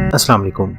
السلام علیکم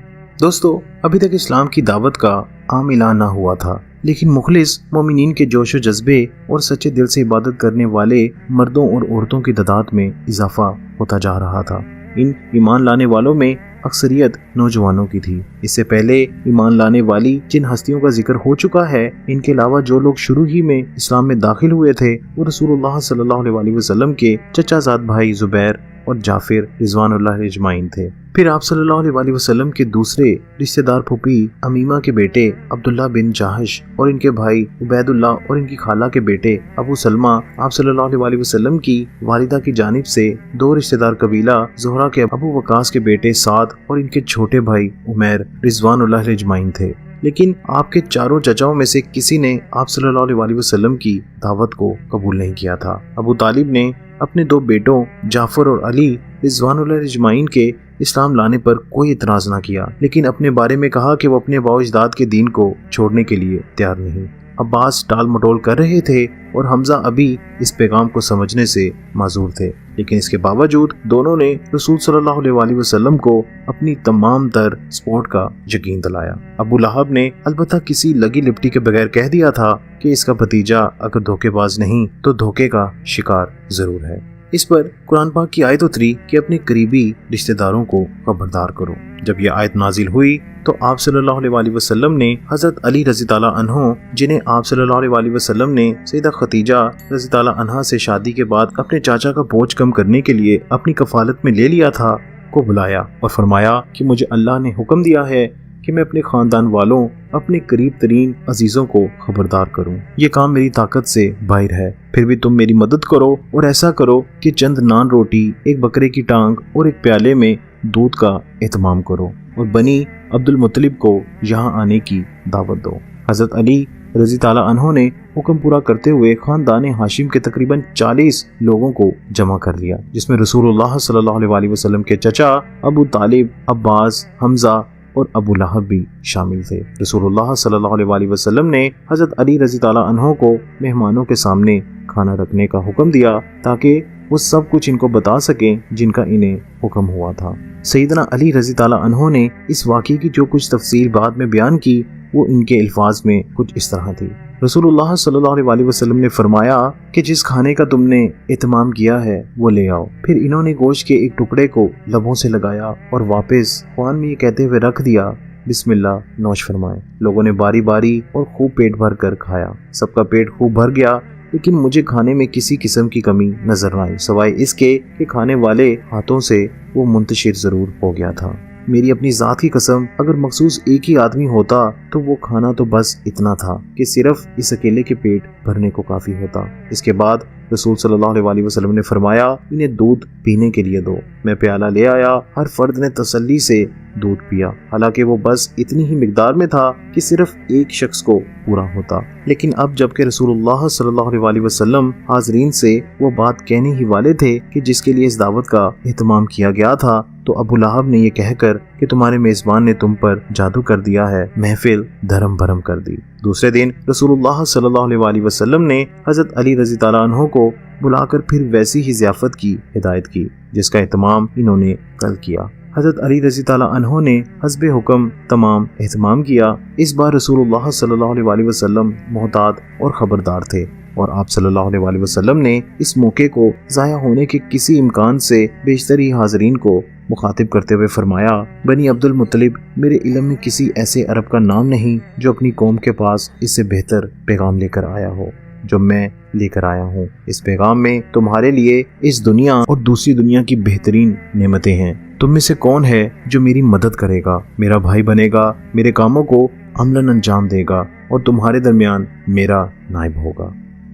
دوستو، ابھی تک اسلام کی دعوت کا عام اعلان نہ ہوا تھا، لیکن مخلص مومنین کے جوش و جذبے اور سچے دل سے عبادت کرنے والے مردوں اور عورتوں کی تعداد میں اضافہ ہوتا جا رہا تھا۔ ان ایمان لانے والوں میں اکثریت نوجوانوں کی تھی۔ اس سے پہلے ایمان لانے والی جن ہستیوں کا ذکر ہو چکا ہے، ان کے علاوہ جو لوگ شروع ہی میں اسلام میں داخل ہوئے تھے وہ رسول اللہ صلی اللہ علیہ وسلم کے چچا زاد بھائی زبیر اور جعفر رضوان اللہ اجمعین تھے۔ پھر آپ صلی اللہ علیہ وسلم کے دوسرے رشتہ دار پھوپھی امیمہ کے بیٹے عبداللہ بن جاحش اور ان کے بھائی عبید اللہ اور ان کی خالہ کے بیٹے ابو سلمہ، آپ صلی اللہ علیہ وسلم کی والدہ کی جانب سے دو رشتہ دار قبیلہ زہرہ کے ابو وقاص کے بیٹے سعد اور ان کے چھوٹے بھائی عمیر رضوان اللہ اجمعین تھے۔ لیکن آپ کے چاروں چچاؤں میں سے کسی نے آپ صلی اللہ علیہ وسلم کی دعوت کو قبول نہیں کیا تھا۔ ابو طالب نے اپنے دو بیٹوں جعفر اور علی رضوان اللہ اجمعین کے اسلام لانے پر کوئی اعتراض نہ کیا، لیکن اپنے بارے میں کہا کہ وہ اپنے باو اجداد کے دین کو چھوڑنے کے لیے تیار نہیں۔ عباس ٹال مٹول کر رہے تھے اور حمزہ ابھی اس پیغام کو سمجھنے سے معذور تھے، لیکن اس کے باوجود دونوں نے رسول صلی اللہ علیہ وسلم کو اپنی تمام تر سپورٹ کا یقین دلایا۔ ابو لہب نے البتہ کسی لگی لپٹی کے بغیر کہہ دیا تھا کہ اس کا بھتیجا اگر دھوکے باز نہیں تو دھوکے کا شکار ضرور ہے۔ اس پر قرآن پاک کی آیت اتری کہ اپنے قریبی رشتہ داروں کو خبردار کرو۔ جب یہ آیت نازل ہوئی تو آپ صلی اللہ علیہ وسلم نے حضرت علی رضی اللہ عنہ، جنہیں آپ صلی اللہ علیہ وسلم نے سیدہ خدیجہ رضی اللہ عنہا سے شادی کے بعد اپنے چاچا کا بوجھ کم کرنے کے لیے اپنی کفالت میں لے لیا تھا، کو بلایا اور فرمایا کہ مجھے اللہ نے حکم دیا ہے کہ میں اپنے خاندان والوں، اپنے قریب ترین عزیزوں کو خبردار کروں۔ یہ کام میری طاقت سے باہر ہے، پھر بھی تم میری مدد کرو اور ایسا کرو کہ چند نان روٹی، ایک بکرے کی ٹانگ اور ایک پیالے میں دودھ کا اہتمام کرو اور بنی عبد المطلب کو یہاں آنے کی دعوت دو۔ حضرت علی رضی اللہ عنہ نے حکم پورا کرتے ہوئے خاندان ہاشم کے تقریباً 40 لوگوں کو جمع کر لیا، جس میں رسول اللہ صلی اللہ علیہ وسلم کے چچا ابو طالب، عباس، حمزہ اور ابو لہب بھی شامل تھے۔ رسول اللہ صلی اللہ علیہ وسلم نے حضرت علی رضی اللہ عنہ کو مہمانوں کے سامنے کھانا رکھنے کا حکم دیا تاکہ وہ سب کچھ ان کو بتا سکیں جن کا انہیں حکم ہوا تھا۔ سیدنا علی رضی اللہ عنہ نے اس واقعے کی جو کچھ تفصیل بعد میں بیان کی وہ ان کے الفاظ میں کچھ اس طرح تھی۔ رسول اللہ صلی اللہ علیہ وسلم نے فرمایا کہ جس کھانے کا تم نے اہتمام کیا ہے وہ لے آؤ۔ پھر انہوں نے گوشت کے ایک ٹکڑے کو لبوں سے لگایا اور واپس خوان میں یہ کہتے ہوئے رکھ دیا، بسم اللہ نوش فرمائے۔ لوگوں نے باری باری اور خوب پیٹ بھر کر کھایا۔ سب کا پیٹ خوب بھر گیا، لیکن مجھے کھانے میں کسی قسم کی کمی نظر نہ آئی، سوائے اس کے کہ کھانے والے ہاتھوں سے وہ منتشر ضرور ہو گیا تھا۔ میری اپنی ذات کی قسم، اگر مخصوص ایک ہی آدمی ہوتا تو وہ کھانا تو بس اتنا تھا کہ صرف اس اکیلے کے پیٹ بھرنے کو کافی ہوتا۔ اس کے بعد رسول صلی اللہ علیہ وسلم نے فرمایا، انہیں دودھ پینے کے لیے دو۔ میں پیالہ لے آیا، ہر فرد نے تسلی سے دودھ پیا، حالانکہ وہ بس اتنی ہی مقدار میں تھا کہ صرف ایک شخص کو پورا ہوتا۔ لیکن اب جب کہ رسول اللہ صلی اللہ علیہ وسلم حاضرین سے وہ بات کہنے ہی والے تھے کہ جس کے لیے اس دعوت کا اہتمام کیا گیا تھا، تو ابو لہب نے یہ کہہ کر کہ تمہارے میزبان نے تم پر جادو کر دیا ہے، محفل دھرم بھرم کر دی۔ دوسرے دن رسول اللہ صلی اللہ علیہ وسلم نے حضرت علی رضی اللہ عنہ کو بلا کر پھر ویسی ہی ضیافت کی ہدایت کی جس کا اہتمام انہوں نے کل کیا۔ حضرت علی رضی اللہ عنہ نے حسب حکم تمام اہتمام کیا۔ اس بار رسول اللہ صلی اللہ علیہ وسلم محتاط اور خبردار تھے، اور آپ صلی اللہ علیہ وسلم نے اس موقع کو ضائع ہونے کے کسی امکان سے بیشتر ہی حاضرین کو مخاطب کرتے ہوئے فرمایا، بنی عبد المطلب، میرے علم میں کسی ایسے عرب کا نام نہیں جو اپنی قوم کے پاس اس سے بہتر پیغام لے کر آیا ہو جو میں لے کر آیا ہوں۔ اس پیغام میں تمہارے لیے اس دنیا اور دوسری دنیا کی بہترین نعمتیں ہیں۔ تم میں سے کون ہے جو میری مدد کرے گا، میرا بھائی بنے گا، میرے کاموں کو عملاً انجام دے گا اور تمہارے درمیان میرا نائب ہوگا۔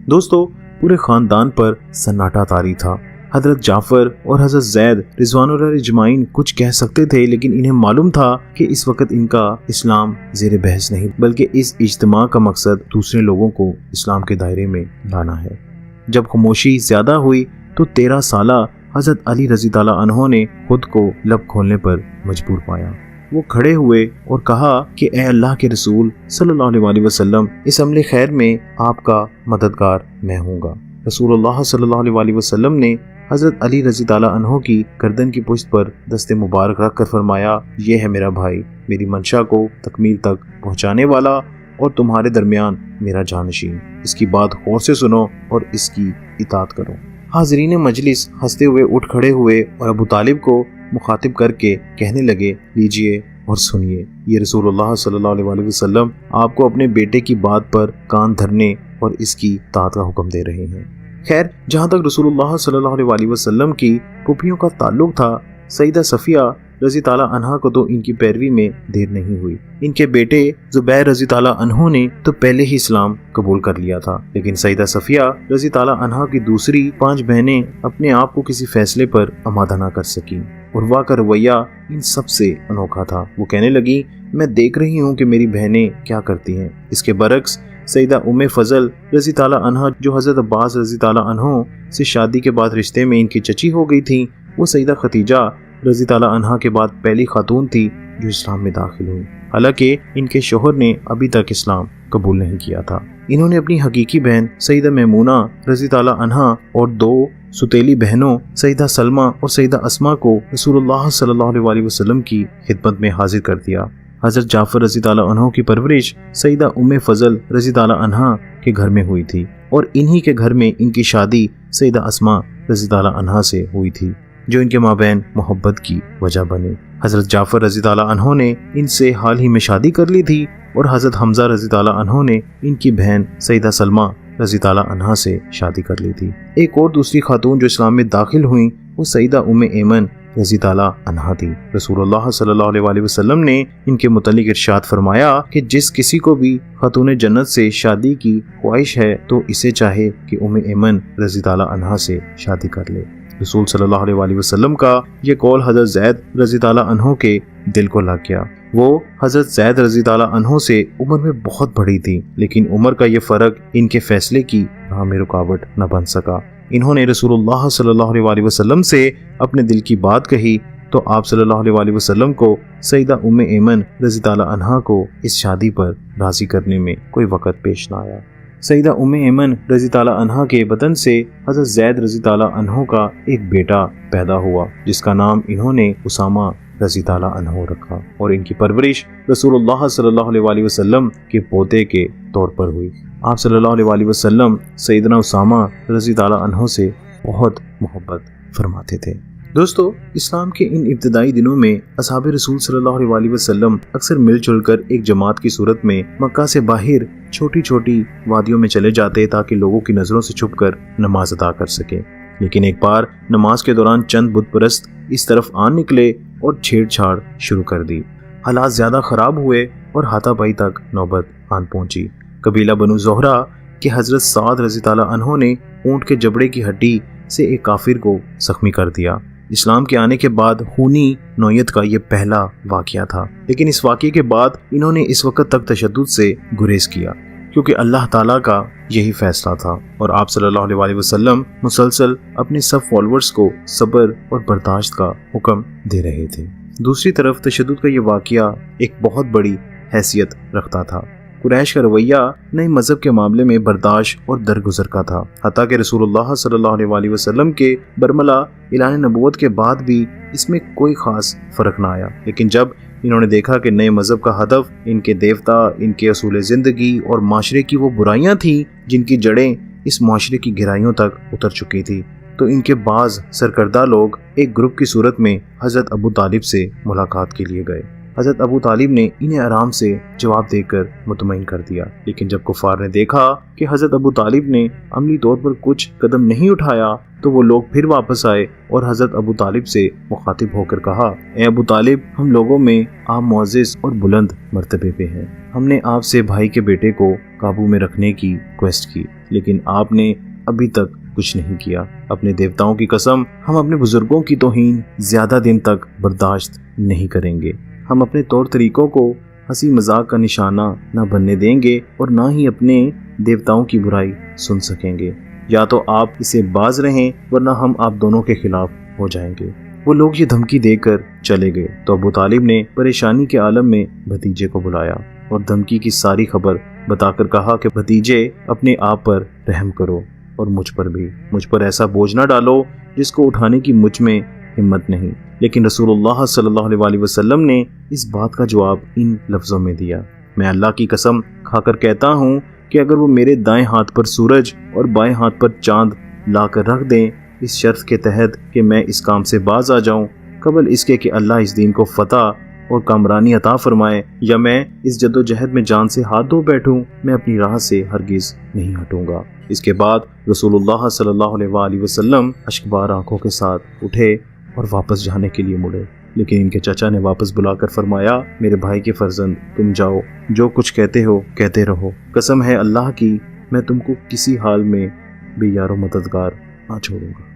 دوستو، پورے خاندان پر سناٹا طاری تھا۔ حضرت جعفر اور حضرت زید رضوان اللہ اجمعین کچھ کہہ سکتے تھے، لیکن انہیں معلوم تھا کہ اس وقت ان کا اسلام زیر بحث نہیں، بلکہ اس اجتماع کا مقصد دوسرے لوگوں کو اسلام کے دائرے میں لانا ہے۔ جب خاموشی زیادہ ہوئی تو 13 سالہ حضرت علی رضی اللہ عنہ نے خود کو لب کھولنے پر مجبور پایا۔ وہ کھڑے ہوئے اور کہا کہ اے اللہ کے رسول صلی اللہ علیہ وسلم، اس عمل خیر میں آپ کا مددگار میں ہوں گا۔ رسول اللہ صلی اللہ علیہ وسلم نے حضرت علی رضی تعالیٰ عنہ کی گردن کی پشت پر دست مبارک رکھ کر فرمایا، یہ ہے میرا بھائی، میری منشا کو تکمیل تک پہنچانے والا اور تمہارے درمیان میرا جانشین، اس کی بات غور سے سنو اور اس کی اطاعت کرو۔ حاضرین مجلس ہنستے ہوئے اٹھ کھڑے ہوئے اور ابو طالب کو مخاطب کر کے کہنے لگے، لیجئے اور سنیے، یہ رسول اللہ صلی اللہ علیہ وسلم آپ کو اپنے بیٹے کی بات پر کان دھرنے اور اس کی اطاعت کا حکم دے رہے ہیں۔ خیر، جہاں تک رسول اللہ صلی اللہ علیہ وسلم کی پھوپھیوں کا تعلق تھا، سیدہ صفیہ رضی تعالیٰ عنہ کو تو ان کی پیروی میں دیر نہیں ہوئی۔ ان کے بیٹے زبیر رضی تعالیٰ عنہ نے تو پہلے ہی اسلام قبول کر لیا تھا، لیکن سیدہ صفیہ رضی تعالیٰ عنہ کی دوسری 5 بہنیں اپنے آپ کو کسی فیصلے پر آمادہ نہ کر سکیں۔ عروہ کا رویہ ان سب سے انوکھا تھا۔ وہ کہنے لگی، میں دیکھ رہی ہوں کہ میری بہنیں کیا کرتی ہیں۔ اس کے برعکس سیدہ ام فضل رضی تعالیٰ عنہ، جو حضرت عباس رضی تعالیٰ عنہ سے شادی کے بعد رشتے میں ان کی چچی ہو گئی تھی، وہ سیدہ خدیجہ رضی تعالیٰ عنہ کے بعد پہلی خاتون تھی جو اسلام میں داخل ہوئی، حالانکہ ان کے شوہر نے ابھی تک اسلام قبول نہیں کیا تھا۔ انہوں نے اپنی حقیقی بہن سیدہ میمونہ رضی تعالیٰ عنہ اور 2 ستیلی بہنوں سیدہ سلمہ اور سیدہ اسماء کو رسول اللہ صلی اللہ علیہ وسلم کی خدمت میں حاضر کر دیا۔ حضرت جعفر رضی تعالیٰ عنہ کی پرورش سیدہ ام فضل رضی تعالیٰ عنہ کے گھر میں ہوئی تھی اور انہی کے گھر میں ان کی شادی سیدہ اسماء رضی تعالیٰ عنہ سے ہوئی تھی، جو ان کے مابین محبت کی وجہ بنی۔ حضرت جعفر رضی تعالیٰ عنہ نے ان سے حال ہی میں شادی کر لی تھی اور حضرت حمزہ رضی تعالیٰ عنہ نے ان کی بہن سیدہ سلمہ رضی تعالیٰ عنہ سے شادی کر لی تھی۔ ایک اور دوسری خاتون جو اسلام میں داخل ہوئیں وہ سیدہ ام ایمن رضی تعالیٰ عنہ تھی۔ رسول اللہ صلی اللہ علیہ وسلم نے ان کے متعلق ارشاد فرمایا کہ جس کسی کو بھی خاتون جنت سے شادی کی خواہش ہے تو اسے چاہے کہ ام ایمن رضی تعالیٰ عنہ سے شادی کر لے۔ رسول صلی اللہ علیہ وسلم کا یہ قول حضرت زید رضی تعالیٰ عنہ کے دل کو لگ گیا۔ وہ حضرت زید رضی تعالیٰ عنہ سے عمر میں بہت بڑی تھی، لیکن عمر کا یہ فرق ان کے فیصلے کی راہ میں رکاوٹ نہ بن سکا۔ انہوں نے رسول اللہ صلی اللہ علیہ وسلم سے اپنے دل کی بات کہی تو آپ صلی اللہ علیہ وسلم کو سیدہ ام ایمن رضی تعالیٰ عنہ کو اس شادی پر راضی کرنے میں کوئی وقت پیش نہ آیا۔ سیدہ ام ایمن رضی تعالیٰ عنہ کے بدن سے حضرت زید رضی تعالیٰ عنہ کا ایک بیٹا پیدا ہوا، جس کا نام انہوں نے اسامہ رضی تعالیٰ عنہ رکھا، اور ان کی پرورش رسول اللہ صلی اللہ علیہ وسلم کے پوتے کے طور پر ہوئی۔ آپ صلی اللہ علیہ وسلم سیدنا اسامہ رضی تعالیٰ عنہ سے بہت محبت فرماتے تھے۔ دوستو، اسلام کے ان ابتدائی دنوں میں اصحاب رسول صلی اللہ علیہ وسلم اکثر مل جل کر ایک جماعت کی صورت میں مکہ سے باہر چھوٹی چھوٹی وادیوں میں چلے جاتے تاکہ لوگوں کی نظروں سے چھپ کر نماز ادا کر سکیں۔ لیکن ایک بار نماز کے دوران چند بت پرست اس طرف آن نکلے اور چھیڑ چھاڑ شروع کر دی۔ حالات زیادہ خراب ہوئے اور ہاتھا پائی تک نوبت آن پہنچی۔ قبیلہ بنو زہرہ کہ حضرت سعد رضی تعالیٰ عنہ نے اونٹ کے جبڑے کی ہڈی سے ایک کافر کو زخمی کر دیا۔ اسلام کے آنے کے بعد خونی نوعیت کا یہ پہلا واقعہ تھا، لیکن اس واقعے کے بعد انہوں نے اس وقت تک تشدد سے گریز کیا کیونکہ اللہ تعالیٰ کا یہی فیصلہ تھا، اور آپ صلی اللہ علیہ وسلم مسلسل اپنے سب فالوورز کو صبر اور برداشت کا حکم دے رہے تھے۔ دوسری طرف تشدد کا یہ واقعہ ایک بہت بڑی حیثیت رکھتا تھا۔ قریش کا رویہ نئے مذہب کے معاملے میں برداشت اور درگزر کا تھا، حتیٰ کہ رسول اللہ صلی اللہ علیہ وسلم کے برملا اعلان نبوت کے بعد بھی اس میں کوئی خاص فرق نہ آیا۔ لیکن جب انہوں نے دیکھا کہ نئے مذہب کا ہدف ان کے دیوتا، ان کے اصول زندگی اور معاشرے کی وہ برائیاں تھیں جن کی جڑیں اس معاشرے کی گہرائیوں تک اتر چکی تھی، تو ان کے بعض سرکردہ لوگ ایک گروپ کی صورت میں حضرت ابو طالب سے ملاقات کے لیے گئے۔ حضرت ابو طالب نے انہیں آرام سے جواب دے کر مطمئن کر دیا، لیکن جب کفار نے دیکھا کہ حضرت ابو طالب نے عملی طور پر کچھ قدم نہیں اٹھایا تو وہ لوگ پھر واپس آئے اور حضرت ابو طالب سے مخاطب ہو کر کہا، اے ابو طالب، ہم لوگوں میں آپ معزز اور بلند مرتبے پہ ہیں۔ ہم نے آپ سے بھائی کے بیٹے کو قابو میں رکھنے کی ریکویسٹ کی، لیکن آپ نے ابھی تک کچھ نہیں کیا۔ اپنے دیوتاؤں کی قسم، ہم اپنے بزرگوں کی توہین زیادہ دن تک برداشت نہیں کریں گے۔ ہم اپنے طور طریقوں کو ہنسی مذاق کا نشانہ نہ بننے دیں گے اور نہ ہی اپنے دیوتاؤں کی برائی سن سکیں گے۔ یا تو آپ اسے باز رہیں ورنہ ہم آپ دونوں کے خلاف ہو جائیں گے۔ وہ لوگ یہ دھمکی دے کر چلے گئے تو ابو طالب نے پریشانی کے عالم میں بھتیجے کو بلایا اور دھمکی کی ساری خبر بتا کر کہا کہ بھتیجے، اپنے آپ پر رحم کرو اور مجھ پر بھی، مجھ پر ایسا بوجھ نہ ڈالو جس کو اٹھانے کی مجھ میں ہمت نہیں۔ لیکن رسول اللہ صلی اللہ علیہ وسلم نے اس بات کا جواب ان لفظوں میں دیا، میں اللہ کی قسم کھا کر کہتا ہوں کہ اگر وہ میرے دائیں ہاتھ پر سورج اور بائیں ہاتھ پر چاند لا کر رکھ دیں اس شرط کے تحت کہ میں اس کام سے باز آ جاؤں قبل اس کے کہ اللہ اس دین کو فتح اور کامرانی عطا فرمائے، یا میں اس جد و جہد میں جان سے ہاتھ دھو بیٹھوں، میں اپنی راہ سے ہرگز نہیں ہٹوں گا۔ اس کے بعد رسول اللہ صلی اللہ علیہ وآلہ وسلم اشکبار آنکھوں کے ساتھ اٹھے اور واپس جانے کے لیے مڑے، لیکن ان کے چچا نے واپس بلا کر فرمایا، میرے بھائی کے فرزند، تم جاؤ، جو کچھ کہتے ہو کہتے رہو، قسم ہے اللہ کی میں تم کو کسی حال میں بے یار و مددگار نہ چھوڑوں گا۔